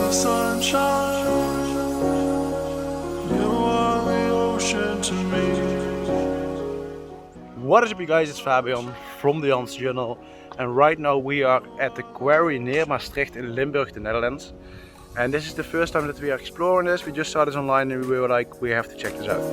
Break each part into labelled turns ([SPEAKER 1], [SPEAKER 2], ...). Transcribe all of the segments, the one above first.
[SPEAKER 1] the sunshine, you are the ocean to me.
[SPEAKER 2] What is up, you guys? It's Fabian from the Jansen channel, and right now we are at the quarry near Maastricht in Limburg, the Netherlands. And this is the first time that we are exploring this. We just saw this online and we were like, we have to check this out.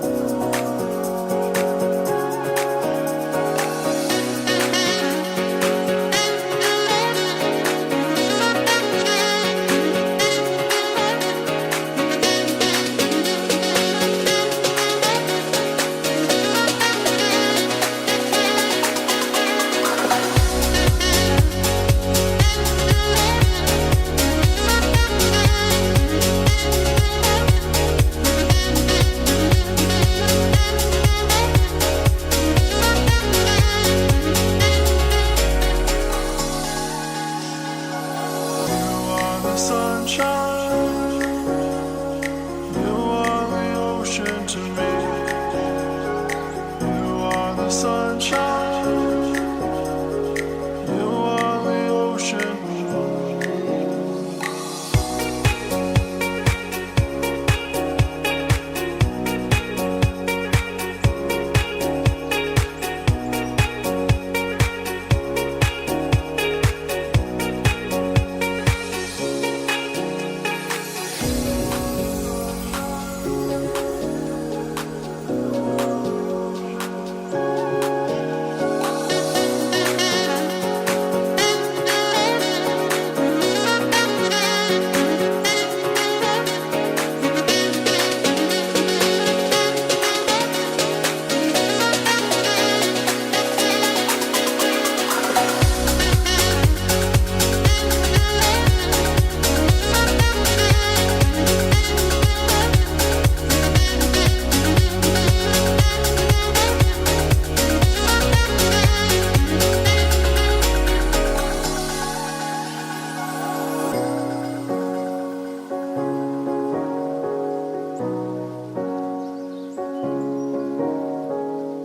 [SPEAKER 1] Sunshine, you are the ocean to me. You are the sunshine, you are the ocean.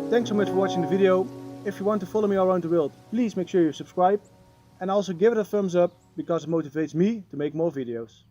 [SPEAKER 3] Thanks so much for watching the video. If you want to follow me around the world, please make sure you subscribe and also give it a thumbs up because it motivates me to make more videos.